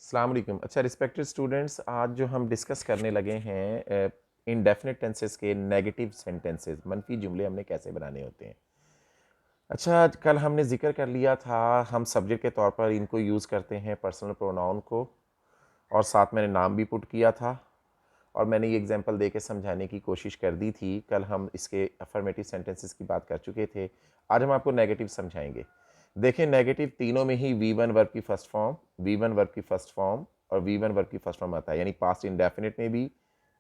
अस्सलाम वालेकुम। अच्छा रिस्पेक्टेड स्टूडेंट्स, आज जो हम डिस्कस करने लगे हैं इनडेफिनिट टेंसेस के नेगेटिव सेंटेंसेस, मनफी जुमले हमने कैसे बनाने होते हैं। अच्छा, कल हमने जिक्र कर लिया था हम सब्जेक्ट के तौर पर इनको यूज़ करते हैं पर्सनल प्रोनाउन को, और साथ मैंने नाम भी पुट किया था और मैंने ये एग्जांपल दे के समझाने की कोशिश कर दी थी। कल हम इसके अफर्मेटिव सेंटेंसेस की बात कर चुके थे। आज हम आपको नेगेटिव समझाएंगे। देखें, नेगेटिव तीनों में ही वी वन वर्ब की first form, V one verb की फर्स्ट फॉर्म और वी वन वर्ब की फर्स्ट फॉर्म आता है। यानी पास्ट इंडेफिनिट में भी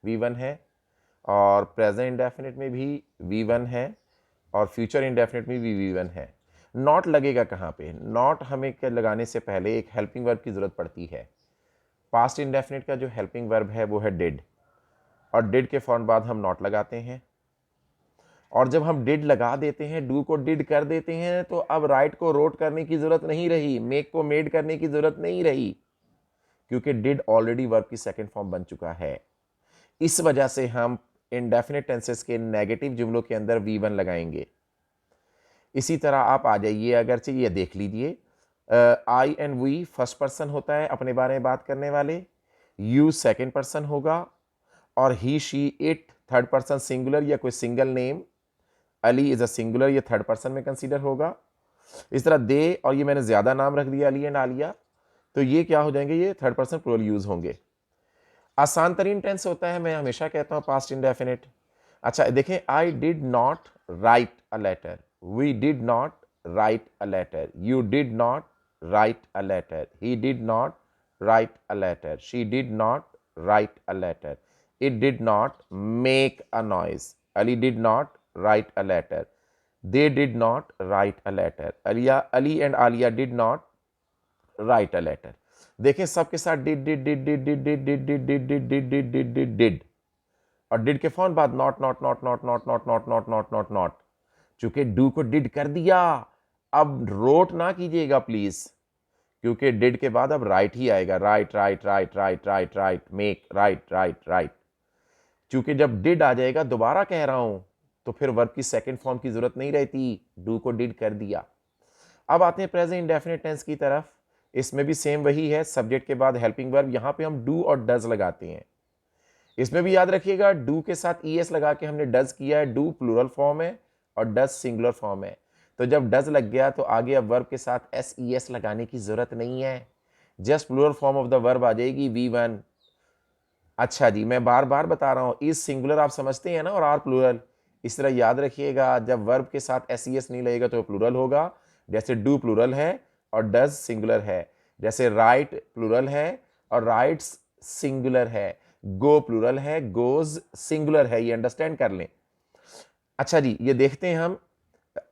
वी वन है और प्रेजेंट इंडेफिनिट में भी वी वन है और फ्यूचर इंडेफिनिट में भी वी वन है। नॉट लगेगा कहाँ पे? नॉट हमें लगाने से पहले एक हेल्पिंग वर्ब की ज़रूरत पड़ती है। पास्ट इंडेफिनिट का जो हेल्पिंग वर्ब है वो है डिड, और डिड के फौरन बाद हम नॉट लगाते हैं। और जब हम डिड लगा देते हैं, डू को डिड कर देते हैं, तो अब राइट को रोट करने की जरूरत नहीं रही, मेक को मेड करने की जरूरत नहीं रही, क्योंकि डिड ऑलरेडी वर्ब की सेकंड फॉर्म बन चुका है। इस वजह से हम इनडेफिनिट टेंसेस के नेगेटिव जुमलों के अंदर वी वन लगाएंगे। इसी तरह आप आ जाइए, अगर चाहिए देख लीजिए, आई एंड वी फर्स्ट पर्सन होता है अपने बारे में बात करने वाले, यू सेकेंड पर्सन होगा, और he she it third person singular या कोई single name, Ali is a singular, ये थर्ड पर्सन में कंसीडर होगा। इस तरह दे, और ये मैंने ज्यादा नाम रख दिया अली एंड आलिया, तो ये क्या हो जाएंगे? ये थर्ड पर्सन प्लूरल यूज होंगे। आसान तरीन टेंस होता है, मैं हमेशा कहता हूं, पास्ट इंडेफिनिट। अच्छा देखें, I did not write a letter, we did not write a letter, you did not write a letter, he did not write a letter, she did not write a letter, it did not make a noise, Ali did not write a letter, they did not write a letter, Ali and Alia did not write a letter। देखें सबके साथ did did did did did did did did did did did did did did did, और did के फौरन बाद not not not not not not not not not not not, चूंकि do को did कर दिया, अब रोट ना कीजिएगा प्लीज, क्योंकि did के बाद अब राइट ही आएगा, right right right right right right, make right right right. क्योंकि जब डिड आ जाएगा, दोबारा कह रहा हूं, तो फिर वर्ब की सेकंड फॉर्म की जरूरत नहीं रहती, डू को डिड कर दिया। अब आते हैं प्रेजेंट इंडेफिनिट टेंस की तरफ। इसमें भी सेम वही है, सब्जेक्ट के बाद हेल्पिंग वर्ब, यहां पे हम डू और डज लगाते हैं। इसमें भी याद रखिएगा, डू के साथ ईएस लगा के हमने डज किया है, डू प्लूरल फॉर्म है और डज सिंगुलर फॉर्म है। तो जब डज लग गया तो आगे अब वर्ब के साथ एस ई एस लगाने की जरूरत नहीं है, just plural form of the verb आ जाएगी, वी वन। अच्छा जी, मैं बार बार बता रहा हूं, इज सिंगुलर आप समझते हैं ना, और आर प्लूरल। इस तरह याद रखिएगा, जब वर्ब के साथ एस ई एस नहीं लगेगा तो प्लूरल होगा। जैसे डू प्लूरल है और डज सिंगुलर है, जैसे राइट प्लूरल है और राइट्स सिंगुलर है, गो प्लूरल है, गोज सिंगुलर है, ये अंडरस्टैंड कर लें। अच्छा जी, ये देखते हैं हम,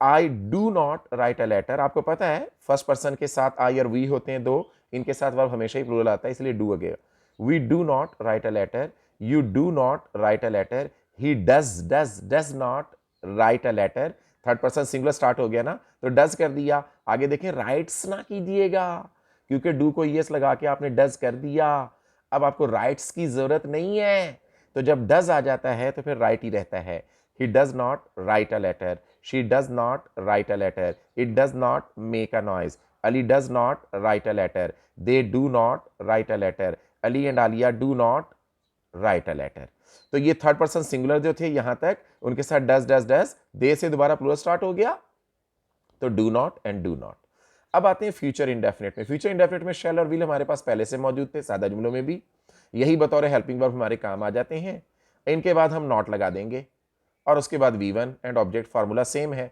I do not write a letter. आपको पता है फर्स्ट पर्सन के साथ आई और वी होते हैं दो, इनके साथ वर्ब हमेशा ही प्लूरल आता है, इसलिए डू अगेगा। We do not write a letter, you do not write a letter, he does not write a letter. Third person singular start हो गया ना, तो डज कर दिया। आगे देखें, राइट्स ना कीजिएगा, क्योंकि डू को यस लगा के आपने डज कर दिया, अब आपको राइट्स की जरूरत नहीं है। तो जब डज आ जाता है तो फिर राइट ही रहता है। He does not write a letter, she does not write a letter, it does not make a noise, Ali does not write a letter, they do not write a letter, Ali and Alia do not write a letter। तो ये third person singular जो थे यहां तक, उनके साथ does, दे से दोबारा प्लूरल स्टार्ट हो गया, तो do not and do not. अब आते हैं फ्यूचर इंडेफिनिट में। फ्यूचर इंडेफिनिट में शेल और विल हमारे पास पहले से मौजूद थे, सादा जुमलों में भी यही बतौर हेल्पिंग वर्ब हमारे काम आ जाते हैं। इनके बाद हम नॉट लगा देंगे और उसके बाद V one and object formula same है।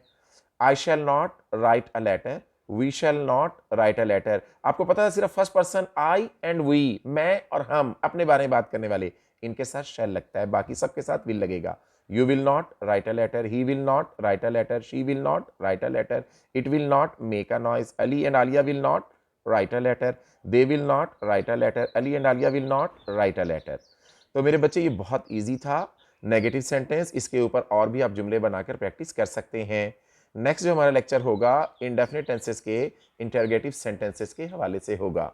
I shall not write a letter, we shall not write a letter. आपको पता है सिर्फ first person I and we, मैं और हम, अपने बारे में बात करने वाले, इनके साथ शैल लगता है, बाकी सबके साथ विल लगेगा। You will not write a letter, he will not write a letter, she will not write a letter, it will not make a noise, Ali and Alia will not write a letter, they will not write a letter, Ali and Alia will not write a letter. तो मेरे बच्चे, ये बहुत easy था negative sentence, इसके ऊपर और भी आप जुमले बनाकर प्रैक्टिस कर सकते हैं। नेक्स्ट जो हमारा लेक्चर होगा इंडेफिनिट टेंसेस के इंटरोगेटिव सेंटेंसेस के हवाले से होगा।